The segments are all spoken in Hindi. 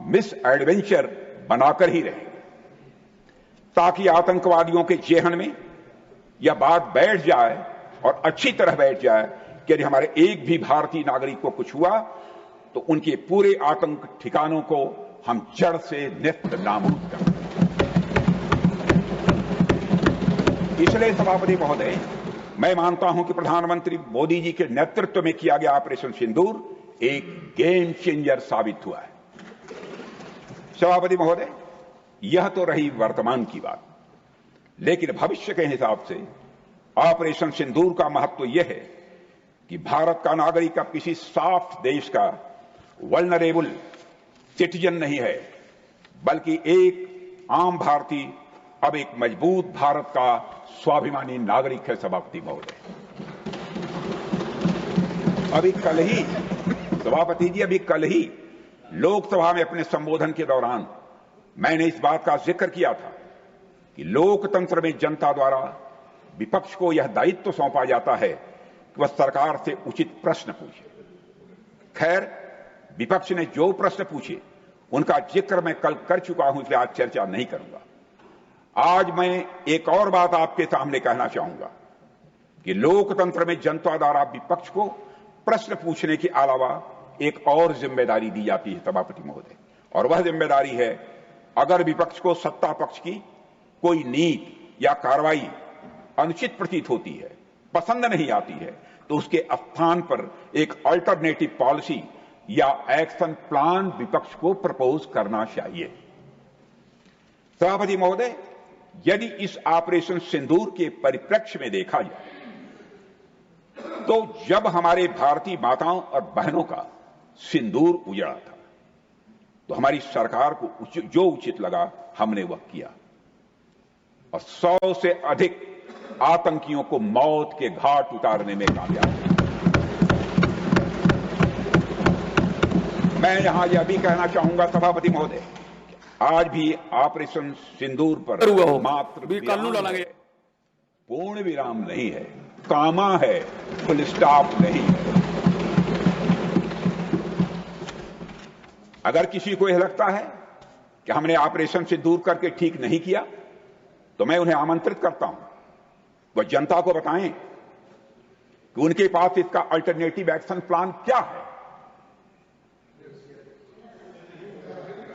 मिस एडवेंचर बनाकर ही रहेंगे, ताकि आतंकवादियों के जेहन में यह बात बैठ जाए और अच्छी तरह बैठ जाए कि यदि हमारे एक भी भारतीय नागरिक को कुछ हुआ तो उनके पूरे आतंक ठिकानों को हम जड़ से नेस्त नाबूद कर दें। इसलिए सभापति महोदय, मैं मानता हूं कि प्रधानमंत्री मोदी जी के नेतृत्व में किया गया ऑपरेशन सिंदूर एक गेम चेंजर साबित हुआ है। सभापति महोदय, यह तो रही वर्तमान की बात, लेकिन भविष्य के हिसाब से ऑपरेशन सिंदूर का महत्व यह है कि भारत का नागरिक अब किसी सॉफ्ट देश का वल्नरेबल सिटीजन नहीं है, बल्कि एक आम भारतीय अब एक मजबूत भारत का स्वाभिमानी नागरिक है। सभापति महोदय, अभी कल ही लोकसभा में अपने संबोधन के दौरान मैंने इस बात का जिक्र किया था कि लोकतंत्र में जनता द्वारा विपक्ष को यह दायित्व सौंपा जाता है कि वह सरकार से उचित प्रश्न पूछे। खैर, विपक्ष ने जो प्रश्न पूछे उनका जिक्र मैं कल कर चुका हूं, इसलिए आज चर्चा नहीं करूंगा। आज मैं एक और बात आपके सामने कहना चाहूंगा कि लोकतंत्र में जनता द्वारा विपक्ष को प्रश्न पूछने के अलावा एक और जिम्मेदारी दी जाती है सभापति महोदय, और वह जिम्मेदारी है, अगर विपक्ष को सत्ता पक्ष की कोई नीति या कार्रवाई अनुचित प्रतीत होती है, पसंद नहीं आती है, तो उसके स्थान पर एक अल्टरनेटिव पॉलिसी या एक्शन प्लान विपक्ष को प्रपोज करना चाहिए। सभापति महोदय, यदि इस ऑपरेशन सिंदूर के परिप्रेक्ष्य में देखा जाए तो जब हमारे भारतीय माताओं और बहनों का सिंदूर उजड़ा था तो हमारी सरकार को जो उचित लगा हमने वह किया, और 100 से अधिक आतंकियों को मौत के घाट उतारने में कामयाब हुआ। मैं यहां यह भी कहना चाहूंगा सभापति महोदय, आज भी ऑपरेशन सिंदूर पर मात्र पूर्ण विराम नहीं है, कामा है, फुल स्टॉप नहीं है। अगर किसी को यह लगता है कि हमने ऑपरेशन सिंदूर करके ठीक नहीं किया, तो मैं उन्हें आमंत्रित करता हूं, वह जनता को बताएं कि उनके पास इसका अल्टरनेटिव एक्शन प्लान क्या है।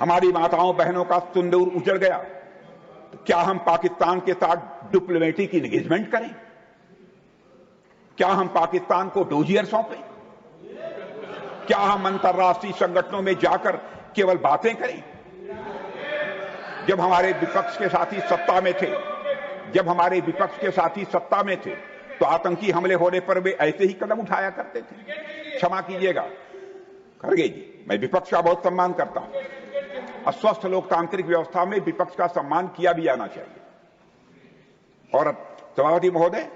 हमारी माताओं बहनों का सिंदूर उजड़ गया, तो क्या हम पाकिस्तान के साथ डिप्लोमेटिक एंगेजमेंट करें? क्या हम पाकिस्तान को डोजियर सौंपें? क्या हम अंतर्राष्ट्रीय संगठनों में जाकर केवल बातें करें? जब हमारे विपक्ष के साथी सत्ता में थे, तो आतंकी हमले होने पर वे ऐसे ही कदम उठाया करते थे। क्षमा कीजिएगा खड़गे जी, मैं विपक्ष का बहुत सम्मान करता हूं, और स्वस्थ लोकतांत्रिक व्यवस्था में विपक्ष का सम्मान किया भी जाना चाहिए। और सभापति महोदय,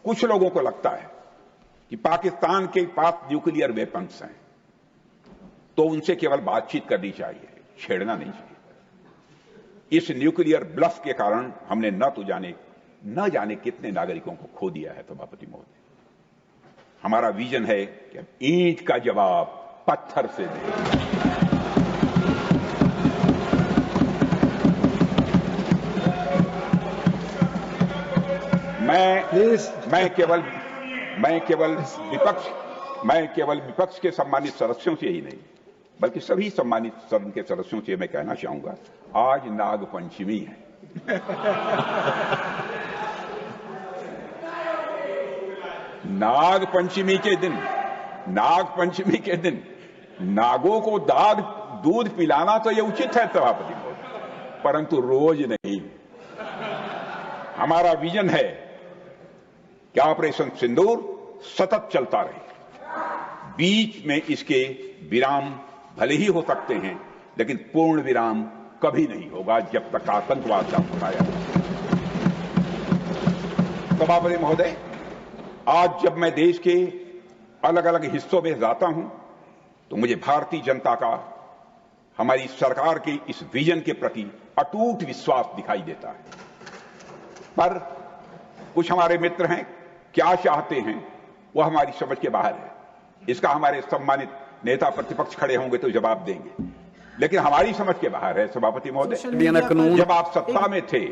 कुछ लोगों को लगता है कि पाकिस्तान के पास न्यूक्लियर वेपन्स हैं, तो उनसे केवल बातचीत करनी चाहिए, छेड़ना नहीं चाहिए। इस न्यूक्लियर ब्लफ के कारण हमने न जाने कितने नागरिकों को खो दिया है। सभापति महोदय, हमारा विजन है कि ईंट का जवाब पत्थर से दें। मैं केवल विपक्ष के सम्मानित सदस्यों से ही नहीं, बल्कि सभी सम्मानित सदन के सदस्यों से मैं कहना चाहूंगा, आज नागपंचमी है। नागपंचमी के दिन नागों को दूध पिलाना तो यह उचित है सभापति, परंतु रोज नहीं। हमारा विजन है कि ऑपरेशन सिंदूर सतत चलता रहे, बीच में इसके विराम भले ही हो सकते हैं, लेकिन पूर्ण विराम कभी नहीं होगा जब तक आतंकवाद का उठाया। सभापति महोदय, आज जब मैं देश के अलग अलग हिस्सों में जाता हूं, तो मुझे भारतीय जनता का हमारी सरकार के इस विजन के प्रति अटूट विश्वास दिखाई देता है। पर कुछ हमारे मित्र हैं, क्या चाहते हैं वह हमारी समझ के बाहर है। इसका हमारे सम्मानित नेता प्रतिपक्ष खड़े होंगे तो जवाब देंगे। लेकिन हमारी समझ के बाहर है सभापति महोदय। जब आप सत्ता में थे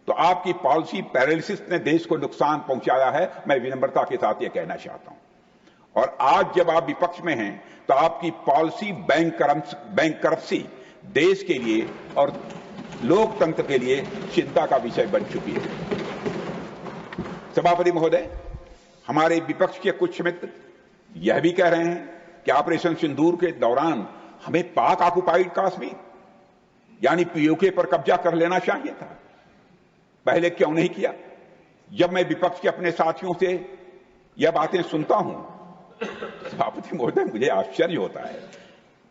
तो आपकी पॉलिसी पैरालिसिस ने देश को नुकसान पहुंचाया है, मैं विनम्रता के साथ यह कहना चाहता हूं। और आज जब आप विपक्ष में हैं तो आपकी पॉलिसी बैंक करप्सी देश के लिए और लोकतंत्र के लिए चिंता का विषय बन चुकी है। सभापति महोदय, हमारे विपक्ष के कुछ मित्र यह भी कह रहे हैं कि ऑपरेशन सिंदूर के दौरान हमें पाक ऑक्युपाइड कश्मीर यानी पीओके पर कब्जा कर लेना चाहिए था, पहले क्यों नहीं किया? जब मैं विपक्ष के अपने साथियों से यह बातें सुनता हूं, सभापति महोदय, मुझे आश्चर्य होता है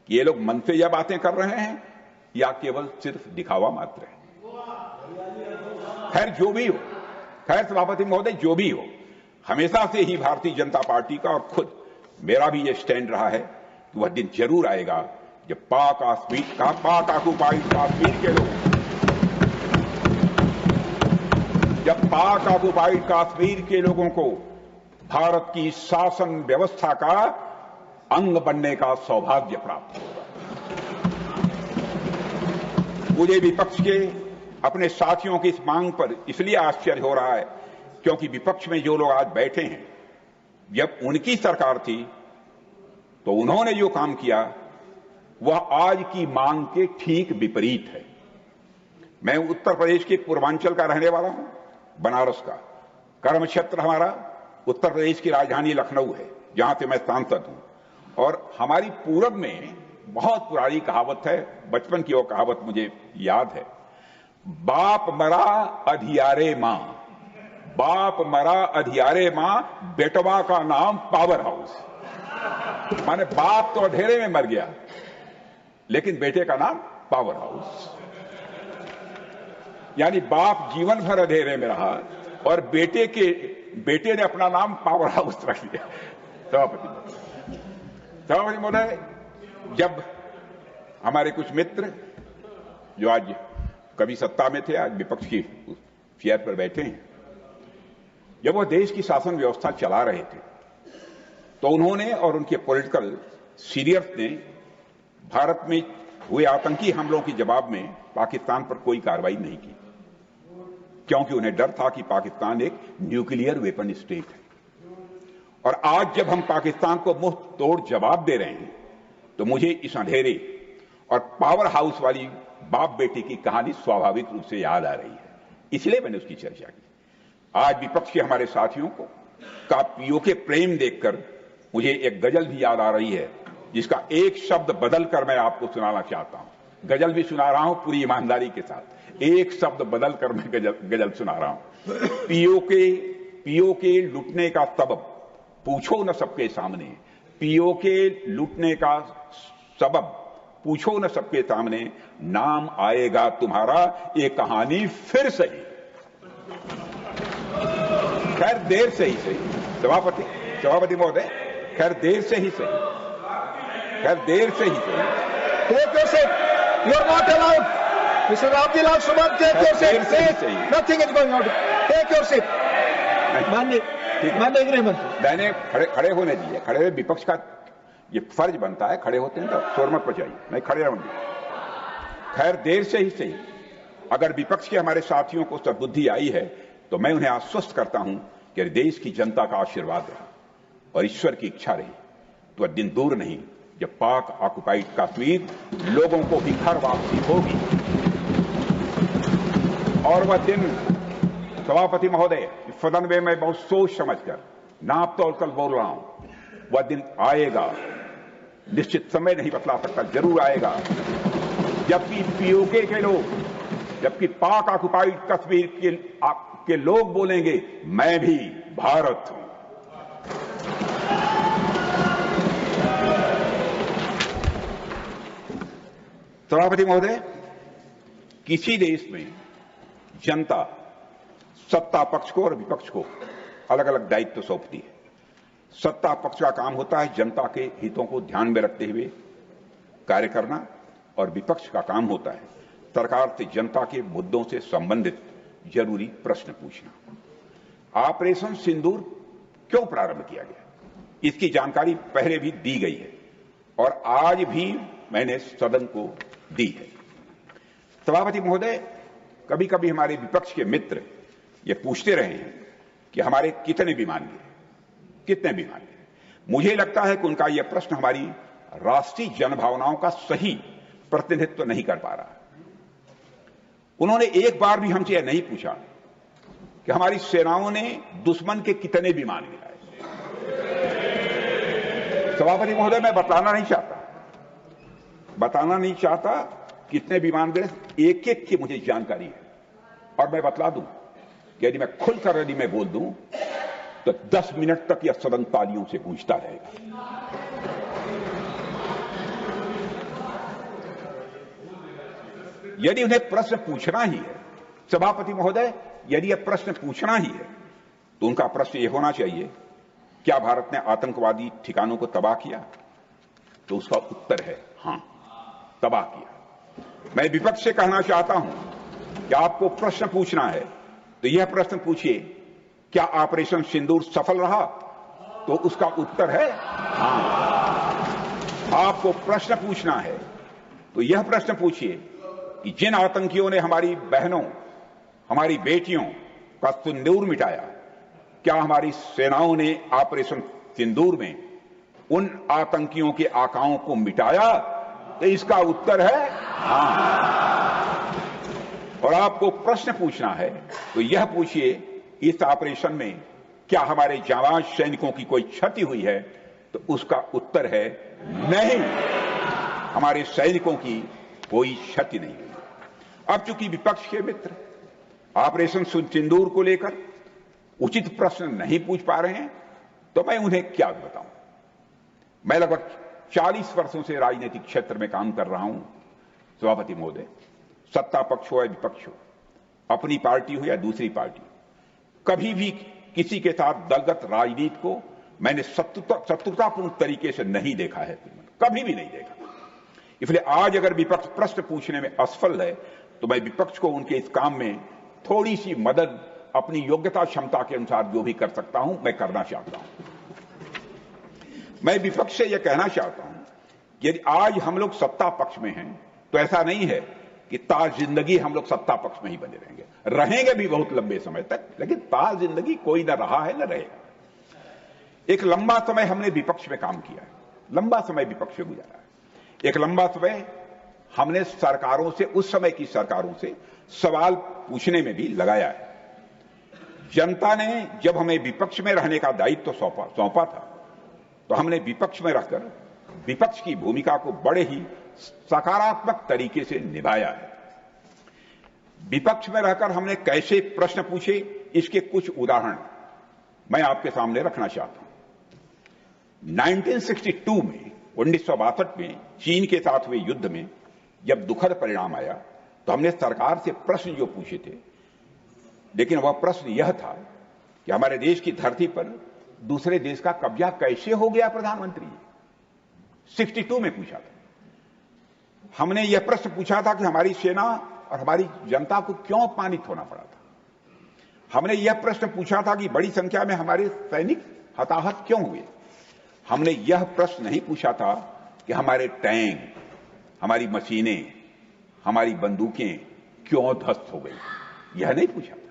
कि ये लोग मन से यह बातें कर रहे हैं या केवल सिर्फ दिखावा मात्र है। खैर जो भी हो, खैर सभापति महोदय जो भी हो, हमेशा से ही भारतीय जनता पार्टी का और खुद मेरा भी यह स्टैंड रहा है कि वह दिन जरूर आएगा जब पाक ऑक्युपाइड कश्मीर के लोग, जब पाक ऑक्युपाइड कश्मीर के लोगों को भारत की शासन व्यवस्था का अंग बनने का सौभाग्य प्राप्त होगा। मुझे विपक्ष के अपने साथियों की इस मांग पर इसलिए आश्चर्य हो रहा है क्योंकि विपक्ष में जो लोग आज बैठे हैं, जब उनकी सरकार थी तो उन्होंने जो काम किया वह आज की मांग के ठीक विपरीत है। मैं उत्तर प्रदेश के पूर्वांचल का रहने वाला हूं, बनारस का। कर्म क्षेत्र हमारा उत्तर प्रदेश की राजधानी लखनऊ है, जहां से मैं सांसद हूं। और हमारी पूरब में बहुत पुरानी कहावत है, बचपन की वो कहावत मुझे याद है, बाप मरा अधियारे मां, बाप मरा अधियारे मां, बेटवा का नाम पावर हाउस। माने बाप तो अंधेरे में मर गया लेकिन बेटे का नाम पावर हाउस। यानी बाप जीवन भर अंधेरे में रहा और बेटे ने अपना नाम पावर हाउस रख लिया। सभापति महोदय, जब हमारे कुछ मित्र जो आज कभी सत्ता में थे, आज विपक्ष की चेयर पर बैठे हैं, जब वो देश की शासन व्यवस्था चला रहे थे तो उन्होंने और उनके पॉलिटिकल सीनियर्स ने भारत में हुए आतंकी हमलों के जवाब में पाकिस्तान पर कोई कार्रवाई नहीं की, क्योंकि उन्हें डर था कि पाकिस्तान एक न्यूक्लियर वेपन स्टेट है। और आज जब हम पाकिस्तान को मुंह तोड़ जवाब दे रहे हैं तो मुझे इस अंधेरे और पावर हाउस वाली बाप बेटे की कहानी स्वाभाविक रूप से याद आ रही है, इसलिए मैंने उसकी चर्चा की। आज विपक्ष के हमारे साथियों को का पीओके प्रेम देखकर मुझे एक गजल भी याद आ रही है, जिसका एक शब्द बदल कर मैं आपको सुनाना चाहता हूं। गजल भी सुना रहा हूं पूरी ईमानदारी के साथ, एक शब्द बदल कर मैं गजल सुना रहा हूं। पीओके लुटने का सबब पूछो न सबके सामने, पीओके लुटने का सबब पूछो न सबके सामने, नाम आएगा तुम्हारा ये कहानी फिर सही। खैर देर से ही सही, सभापति महोदय, खैर देर से ही सही, खैर देर से ही सही। Take your seat. You are not allowed. Mr. Abdullah Suman, take your seat. Nothing is going on. Take your seat. माननीय गृह मंत्री, मैंने खड़े होने दिए, खड़े हुए विपक्ष का ये फर्ज बनता है, खड़े होते हैं तो शोर मत मचाइए, नहीं खड़े रहूंगी। खैर देर से ही सही, अगर विपक्ष के हमारे साथियों को सद्बुद्धि आई है तो मैं उन्हें आश्वस्त करता हूं कि देश की जनता का आशीर्वाद रहा और ईश्वर की इच्छा रही तो वह दिन दूर नहीं जब पाक ऑक्युपाइड कश्मीर लोगों को भी घर वापसी होगी। और वह दिन, सभापति महोदय, सदन में मैं बहुत सोच समझकर नाप तोल कर बोल रहा हूं, वह दिन आएगा, निश्चित समय नहीं बतला सकता, जरूर आएगा, जबकि पीओके के लोग, जबकि पाक ऑक्युपाइड कश्मीर के लोग बोलेंगे मैं भी भारत हूं। सभापति महोदय, किसी देश में जनता सत्ता पक्ष को और विपक्ष को अलग अलग दायित्व सौंपती है। सत्ता पक्ष का काम होता है जनता के हितों को ध्यान में रखते हुए कार्य करना और विपक्ष का काम होता है सरकार से जनता के मुद्दों से संबंधित जरूरी प्रश्न पूछना। ऑपरेशन सिंदूर क्यों प्रारंभ किया गया, इसकी जानकारी पहले भी दी गई है और आज भी मैंने सदन को दी है। सभापति महोदय, कभी कभी हमारे विपक्ष के मित्र ये पूछते रहे हैं कि हमारे कितने विमान गिरे। मुझे लगता है कि उनका यह प्रश्न हमारी राष्ट्रीय जनभावनाओं का सही प्रतिनिधित्व नहीं कर पा रहा। उन्होंने एक बार भी हमसे यह नहीं पूछा कि हमारी सेनाओं ने दुश्मन के कितने विमान गिराए। सभापति महोदय, मैं बताना नहीं चाहता कितने विमान गिरे, एक एक की मुझे जानकारी है और मैं बतला दूं कि यदि मैं खुलकर मैं बोल दूं तो 10 मिनट तक यह सदन तालियों से गूंजता रहेगा। यदि उन्हें प्रश्न पूछना ही है, सभापति महोदय, यदि यह प्रश्न पूछना ही है तो उनका प्रश्न यह होना चाहिए, क्या भारत ने आतंकवादी ठिकानों को तबाह किया? तो उसका उत्तर है हां, तबाह किया। मैं विपक्ष से कहना चाहता हूं कि आपको प्रश्न पूछना है तो यह प्रश्न पूछिए, क्या ऑपरेशन सिंदूर सफल रहा? तो उसका उत्तर है हां। आपको प्रश्न पूछना है तो यह प्रश्न पूछिए कि जिन आतंकियों ने हमारी बहनों, हमारी बेटियों का सिंदूर मिटाया, क्या हमारी सेनाओं ने ऑपरेशन सिंदूर में उन आतंकियों के आकाओं को मिटाया? तो इसका उत्तर है हां। और आपको प्रश्न पूछना है तो यह पूछिए, इस ऑपरेशन में क्या हमारे जाबाज सैनिकों की कोई क्षति हुई है? तो उसका उत्तर है नहीं, हमारे सैनिकों की कोई क्षति नहीं हुई। अब चूंकि विपक्ष के मित्र ऑपरेशन सिंदूर को लेकर उचित प्रश्न नहीं पूछ पा रहे हैं तो मैं उन्हें क्या बताऊं। मैं लगभग 40 वर्षों से राजनीतिक क्षेत्र में काम कर रहा हूं। सभापति महोदय, सत्ता पक्ष हो या विपक्ष हो, अपनी पार्टी हो या दूसरी पार्टी, कभी भी किसी के साथ दलगत राजनीति को मैंने शत्रुतापूर्ण तरीके से नहीं देखा है, कभी भी नहीं देखा। इसलिए आज अगर विपक्ष प्रश्न पूछने में असफल है तो मैं विपक्ष को उनके इस काम में थोड़ी सी मदद अपनी योग्यता क्षमता के अनुसार जो भी कर सकता हूं मैं करना चाहता हूं। मैं विपक्ष से यह कहना चाहता हूं कि यदि आज हम लोग सत्ता पक्ष में हैं तो ऐसा नहीं है कि ताज जिंदगी हम लोग सत्ता पक्ष में ही बने रहेंगे भी बहुत लंबे समय तक, लेकिन ताज जिंदगी कोई न रहा है न रहेगा। एक लंबा समय हमने विपक्ष में काम किया है, लंबा समय विपक्ष में गुजारा है। एक लंबा समय हमने सरकारों से, उस समय की सरकारों से सवाल पूछने में भी लगाया है। जनता ने जब हमें विपक्ष में रहने का दायित्व सौंपा था तो हमने विपक्ष में रहकर विपक्ष की भूमिका को बड़े ही सकारात्मक तरीके से निभाया है। विपक्ष में रहकर हमने कैसे प्रश्न पूछे, इसके कुछ उदाहरण मैं आपके सामने रखना चाहता हूं। 1962 में, 1962 में चीन के साथ हुए युद्ध में जब दुखद परिणाम आया तो हमने सरकार से प्रश्न जो पूछे थे, लेकिन वह प्रश्न यह था कि हमारे देश की धरती पर दूसरे देश का कब्जा कैसे हो गया प्रधानमंत्री? 62 में पूछा था। हमने यह प्रश्न पूछा था कि हमारी सेना और हमारी जनता को क्यों अपमानित होना पड़ा था। हमने यह प्रश्न पूछा था कि बड़ी संख्या में हमारे सैनिक हताहत क्यों हुए। हमने यह प्रश्न नहीं पूछा था कि हमारे टैंक, हमारी मशीनें, हमारी बंदूकें क्यों ध्वस्त हो गई, यह नहीं पूछा था।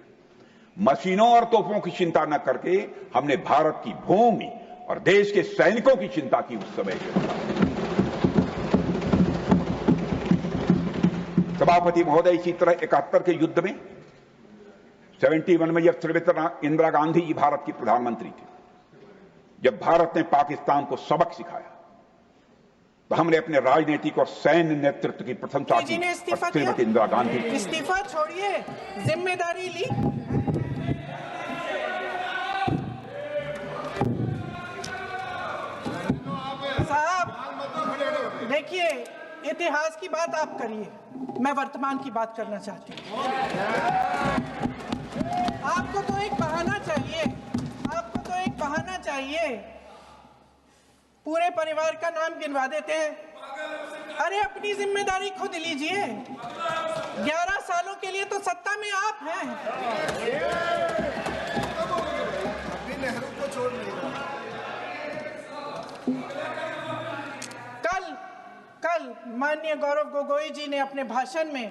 मशीनों और तोपों की चिंता न करके हमने भारत की भूमि और देश के सैनिकों की चिंता की उस समय। सभापति महोदय, इसी तरह 71 के युद्ध में, 71 में जब श्रीमती इंदिरा गांधी जी भारत की प्रधानमंत्री थी, जब भारत ने पाकिस्तान को सबक सिखाया तो हमने अपने राजनीतिक और सैन्य नेतृत्व की प्रशंसा की। श्रीमती इंदिरा गांधी इस्तीफा छोड़िए, जिम्मेदारी ली। साहब देखिए, इतिहास की बात आप करिए, मैं वर्तमान की बात करना चाहती हूँ। आपको तो एक बहाना चाहिए, आपको तो एक बहाना चाहिए। पूरे परिवार का नाम गिनवा देते हैं। अरे अपनी जिम्मेदारी खुद लीजिए। 11 सालों के लिए तो सत्ता में आप हैं। नेहरू को छोड़ कल माननीय गौरव गोगोई जी ने अपने भाषण में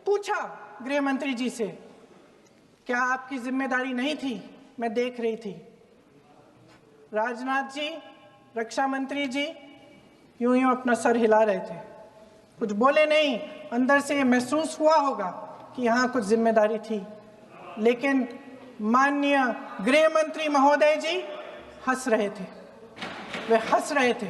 पूछा गृह मंत्री जी से, क्या आपकी जिम्मेदारी नहीं थी? मैं देख रही थी। राजनाथ जी, रक्षा मंत्री जी यूं यूं अपना सर हिला रहे थे, कुछ बोले नहीं। अंदर से महसूस हुआ होगा कि यहाँ कुछ जिम्मेदारी थी, लेकिन माननीय गृह मंत्री महोदय जी हंस रहे थे, वे हंस रहे थे।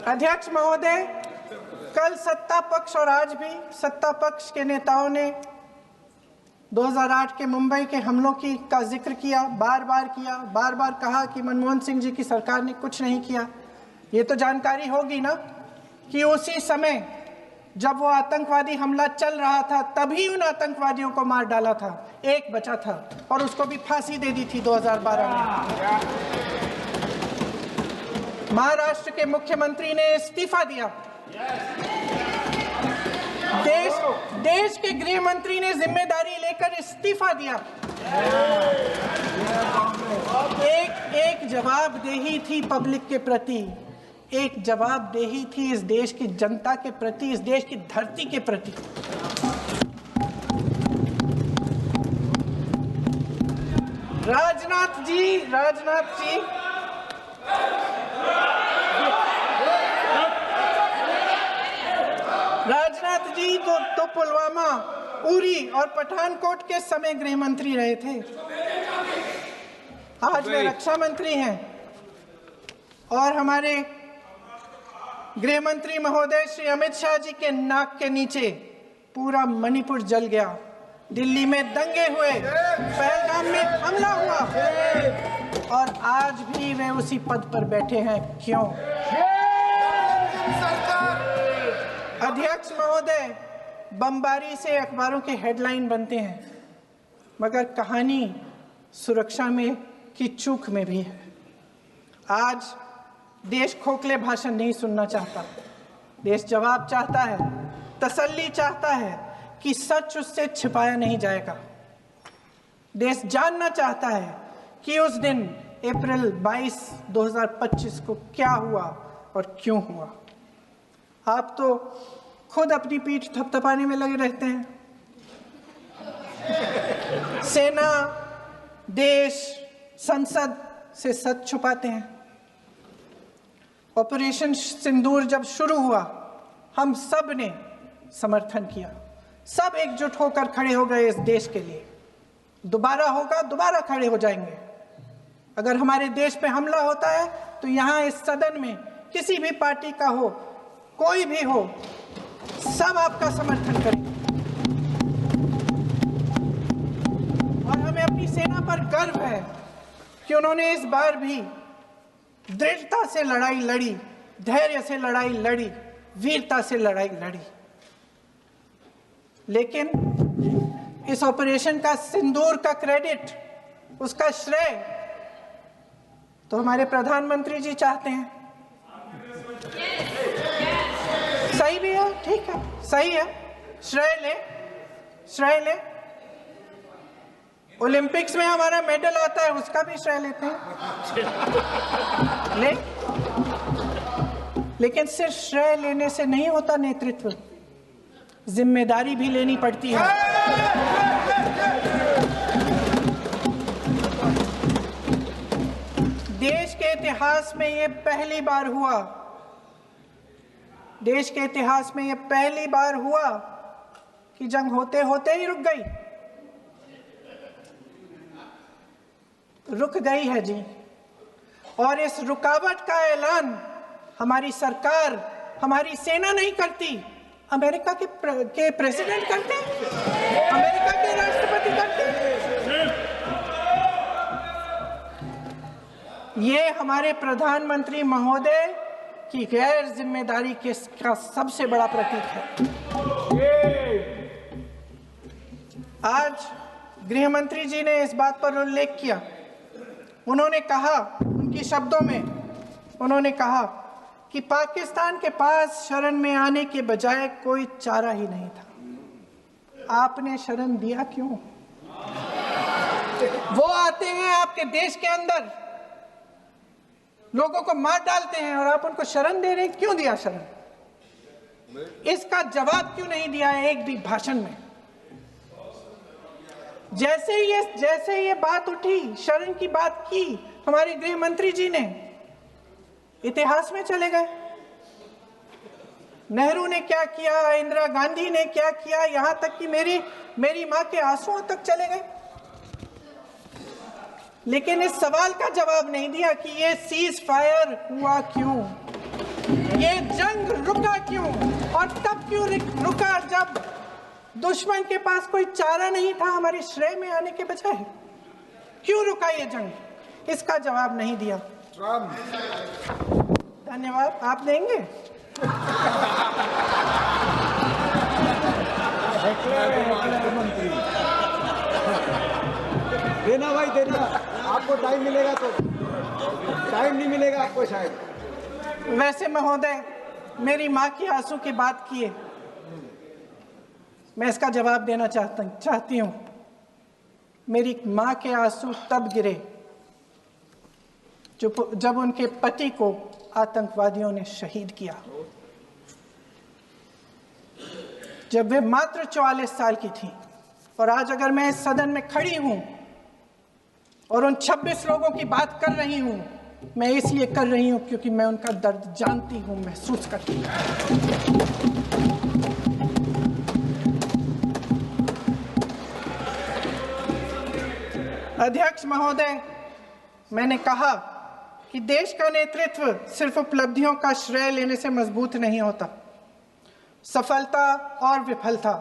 अध्यक्ष महोदय, कल सत्ता पक्ष और आज भी सत्ता पक्ष के नेताओं ने 2008 के मुंबई के हमलों का जिक्र किया, बार बार कहा कि मनमोहन सिंह जी की सरकार ने कुछ नहीं किया। ये तो जानकारी होगी ना कि उसी समय जब वो आतंकवादी हमला चल रहा था तभी उन आतंकवादियों को मार डाला था, एक बचा था और उसको भी फांसी दे दी थी 2012 में। महाराष्ट्र के मुख्यमंत्री ने इस्तीफा दिया, देश के गृह मंत्री ने जिम्मेदारी लेकर इस्तीफा दिया। एक जवाबदेही थी पब्लिक के प्रति, एक जवाबदेही थी इस देश की जनता के प्रति, इस देश की धरती के प्रति। राजनाथ जी तो पुलवामा, उरी और पठानकोट के समय गृह मंत्री रहे थे। आज वे रक्षा मंत्री हैं और हमारे गृह मंत्री महोदय श्री अमित शाह जी के नाक के नीचे पूरा मणिपुर जल गया, दिल्ली में दंगे हुए, पहलगाम में हमला हुआ और आज भी वे उसी पद पर बैठे हैं। क्यों? अध्यक्ष महोदय, बमबारी से अखबारों के हेडलाइन बनते हैं, मगर कहानी सुरक्षा में की चूक में भी है। आज देश खोखले भाषण नहीं सुनना चाहता, देश जवाब चाहता है, तसल्ली चाहता है कि सच उससे छिपाया नहीं जाएगा। देश जानना चाहता है कि उस दिन अप्रैल 22, 2025 को क्या हुआ और क्यों हुआ। आप तो खुद अपनी पीठ थपथपाने में लगे रहते हैं। सेना, देश, संसद से सच छुपाते हैं। ऑपरेशन सिंदूर जब शुरू हुआ, हम सब ने समर्थन किया, सब एकजुट होकर खड़े हो गए इस देश के लिए। दोबारा होगा, दोबारा खड़े हो जाएंगे। अगर हमारे देश पे हमला होता है तो यहाँ इस सदन में किसी भी पार्टी का हो, कोई भी हो, सब आपका समर्थन करेंगे। और हमें अपनी सेना पर गर्व है कि उन्होंने इस बार भी दृढ़ता से लड़ाई लड़ी, धैर्य से लड़ाई लड़ी, वीरता से लड़ाई लड़ी। लेकिन इस ऑपरेशन का सिंदूर का क्रेडिट, उसका श्रेय तो हमारे प्रधानमंत्री जी चाहते हैं। सही भी है, ठीक है, सही है, श्रेय ले। ओलंपिक्स में हमारा मेडल आता है, उसका भी श्रेय लेते हैं, लेकिन सिर्फ श्रेय लेने से नहीं होता नेतृत्व, जिम्मेदारी भी लेनी पड़ती है। देश के इतिहास में ये पहली बार हुआ, देश के इतिहास में ये पहली बार हुआ कि जंग होते होते ही रुक गई है जी। और इस रुकावट का ऐलान हमारी सरकार, हमारी सेना नहीं करती, अमेरिका के प्रेसिडेंट करते हैं, अमेरिका के राष्ट्रपति करते हैं। ये हमारे प्रधानमंत्री महोदय की गैर जिम्मेदारी का सबसे बड़ा प्रतीक है। आज गृह मंत्री जी ने इस बात पर उल्लेख किया, उन्होंने कहा, उनके शब्दों में उन्होंने कहा कि पाकिस्तान के पास शरण में आने के बजाय कोई चारा ही नहीं था। आपने शरण दिया क्यों? वो आते हैं आपके देश के अंदर, लोगों को मार डालते हैं और आप उनको शरण दे रहे हैं। क्यों दिया शरण? इसका जवाब क्यों नहीं दिया है एक भी भाषण में? जैसे ये बात उठी, शरण की बात की, हमारे गृह मंत्री जी ने इतिहास में चले गए। नेहरू ने क्या किया, इंदिरा गांधी ने क्या किया, यहां तक कि मेरी मां के आंसुओं तक चले गए। लेकिन इस सवाल का जवाब नहीं दिया कि ये सीज फायर हुआ क्यों, ये जंग रुका क्यों, और तब क्यों रुका जब दुश्मन के पास कोई चारा नहीं था हमारे श्रेय में आने के बजाय। क्यों रुका ये जंग? इसका जवाब नहीं दिया। धन्यवाद। आप देंगे? देना भाई देना, आपको टाइम मिलेगा तो। टाइम नहीं मिलेगा आपको शायद। वैसे महोदय, मेरी माँ की आंसू की बात किए, मैं इसका जवाब देना चाहती हूँ। मेरी माँ के आंसू तब गिरे जब उनके पति को आतंकवादियों ने शहीद किया, जब वे मात्र 44 साल की थी। और आज अगर मैं इस सदन में खड़ी हूं और उन 26 लोगों की बात कर रही हूं, मैं इसलिए कर रही हूं क्योंकि मैं उनका दर्द जानती हूं, महसूस करती हूं। अध्यक्ष महोदय, मैंने कहा कि देश का नेतृत्व सिर्फ उपलब्धियों का श्रेय लेने से मजबूत नहीं होता। सफलता और विफलता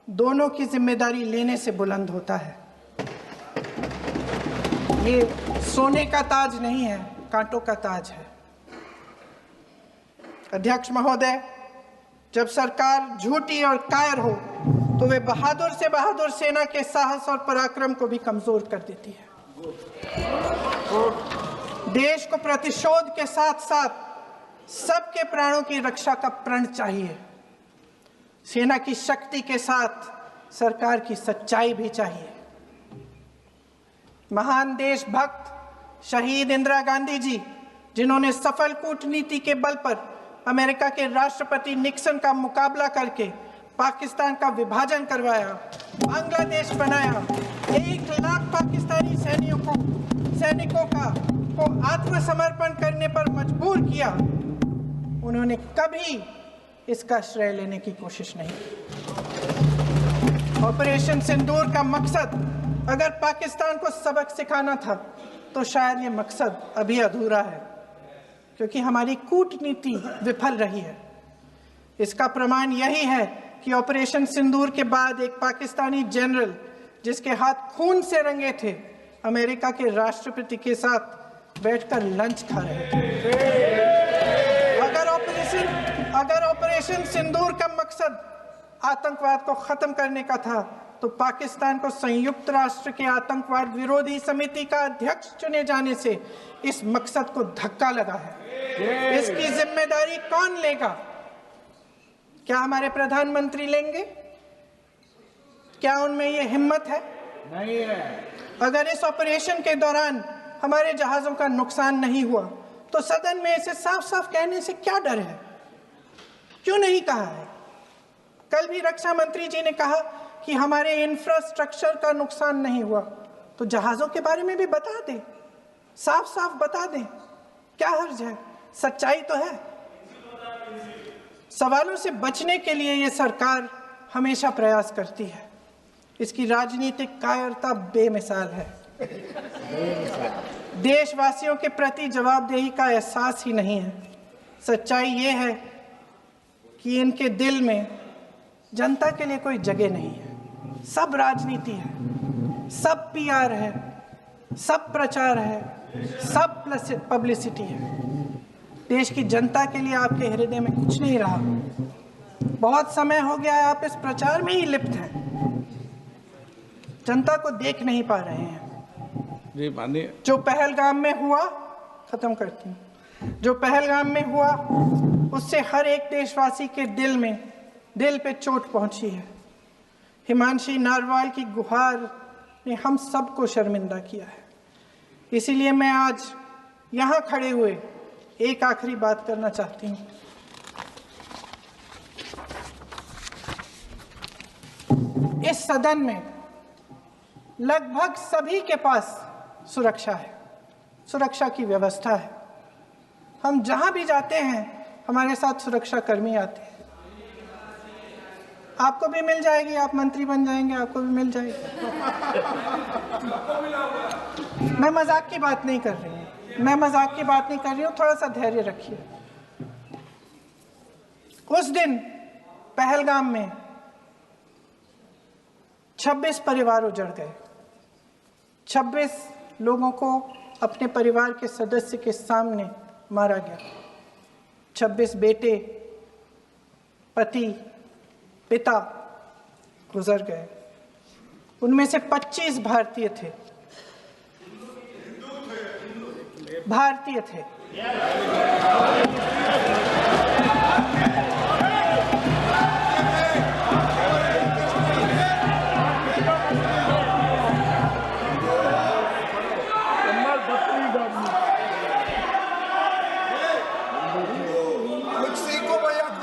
दोनों की जिम्मेदारी लेने से बुलंद होता है। ये सोने का ताज नहीं है, कांटों का ताज है। अध्यक्ष महोदय, जब सरकार झूठी और कायर हो तो वे बहादुर से बहादुर सेना के साहस और पराक्रम को भी कमजोर कर देती है। देश को प्रतिशोध के साथ साथ सबके प्राणों की रक्षा का प्रण चाहिए। सेना की शक्ति के साथ सरकार की सच्चाई भी चाहिए। महान देशभक्त शहीद इंदिरा गांधी जी, जिन्होंने सफल कूटनीति के बल पर अमेरिका के राष्ट्रपति निक्सन का मुकाबला करके पाकिस्तान का विभाजन करवाया, बांग्लादेश बनाया, 1 लाख पाकिस्तानी सैनिकों को आत्मसमर्पण करने पर मजबूर किया, उन्होंने कभी इसका श्रेय लेने की कोशिश नहीं की। ऑपरेशन सिंदूर का मकसद अगर पाकिस्तान को सबक सिखाना था तो शायद ये मकसद अभी अधूरा है, क्योंकि हमारी कूटनीति विफल रही है। इसका प्रमाण यही है कि ऑपरेशन सिंदूर के बाद एक पाकिस्तानी जनरल, जिसके हाथ खून से रंगे थे, अमेरिका के राष्ट्रपति के साथ बैठकर लंच खा रहे थे। अगर ऑपरेशन सिंदूर का मकसद आतंकवाद को खत्म करने का था तो पाकिस्तान को संयुक्त राष्ट्र के आतंकवाद विरोधी समिति का अध्यक्ष चुने जाने से इस मकसद को धक्का लगा है। इसकी जिम्मेदारी कौन लेगा? क्या हमारे प्रधानमंत्री लेंगे? क्या उनमें ये हिम्मत है? नहीं है। अगर इस ऑपरेशन के दौरान हमारे जहाजों का नुकसान नहीं हुआ तो सदन में इसे साफ साफ कहने से क्या डर है? क्यों नहीं कहा है? कल भी रक्षा मंत्री जी ने कहा कि हमारे इंफ्रास्ट्रक्चर का नुकसान नहीं हुआ, तो जहाजों के बारे में भी बता दें, साफ साफ बता दें, क्या हर्ज है? सच्चाई तो है। सवालों से बचने के लिए ये सरकार हमेशा प्रयास करती है। इसकी राजनीतिक कायरता बेमिसाल है। देशवासियों के प्रति जवाबदेही का एहसास ही नहीं है। सच्चाई ये है कि इनके दिल में जनता के लिए कोई जगह नहीं है। सब राजनीति है, सब पीआर है, सब प्रचार है, सब पब्लिसिटी है। देश की जनता के लिए आपके हृदय में कुछ नहीं रहा। बहुत समय हो गया है आप इस प्रचार में ही लिप्त हैं, जनता को देख नहीं पा रहे हैं। जी मानिए। जो पहलगाम में हुआ, खत्म करती हूँ, जो पहलगाम में हुआ उससे हर एक देशवासी के दिल पे चोट पहुंची है। हिमांशी नारवाल की गुहार ने हम सबको शर्मिंदा किया है। इसीलिए मैं आज यहाँ खड़े हुए एक आखिरी बात करना चाहती हूँ। इस सदन में लगभग सभी के पास सुरक्षा है, सुरक्षा की व्यवस्था है। हम जहां भी जाते हैं हमारे साथ सुरक्षा कर्मी आते हैं। आपको भी मिल जाएगी, आप मंत्री बन जाएंगे, आपको भी मिल जाएगी। मैं मजाक की बात नहीं कर रही हूँ, थोड़ा सा धैर्य रखिए। उस दिन पहलगाम में 26 परिवार उजड़ गए। 26 लोगों को अपने परिवार के सदस्य के सामने मारा गया। 26 बेटे, पति, पिता गुजर गए। उनमें से 25 भारतीय थे।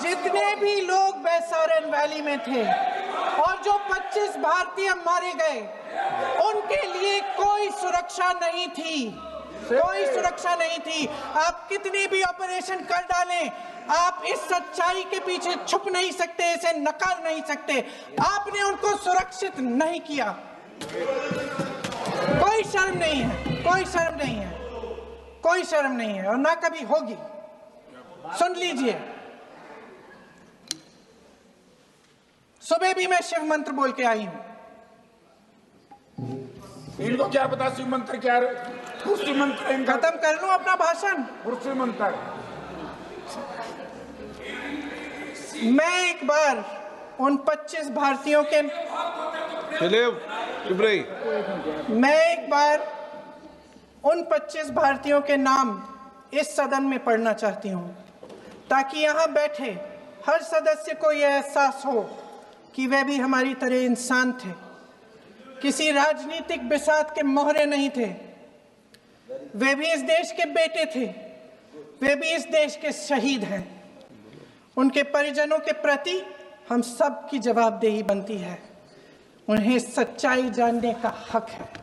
जितने भी लोग बैसारन वैली में थे और जो 25 भारतीय मारे गए, उनके लिए कोई सुरक्षा नहीं थी, कोई सुरक्षा नहीं थी। आप कितने भी ऑपरेशन कर डालें, आप इस सच्चाई के पीछे छुप नहीं सकते, इसे नकार नहीं सकते। आपने उनको सुरक्षित नहीं किया। कोई शर्म नहीं है, कोई शर्म नहीं है, कोई शर्म नहीं है और ना कभी होगी। सुन लीजिए, सुबह भी मैं शिव मंत्र बोल के आई हूं। इनको क्या पता शिव मंत्र क्या है? शिव मंत्र खत्म कर लूं अपना भाषण। शिव मंत्र मैं एक बार उन 25 भारतीयों के उन 25 भारतीयों के नाम इस सदन में पढ़ना चाहती हूं, ताकि यहां बैठे हर सदस्य को यह एहसास हो कि वे भी हमारी तरह इंसान थे, किसी राजनीतिक बिसात के मोहरे नहीं थे। वे भी इस देश के बेटे थे, वे भी इस देश के शहीद हैं। उनके परिजनों के प्रति हम सब की जवाबदेही बनती है। उन्हें सच्चाई जानने का हक है।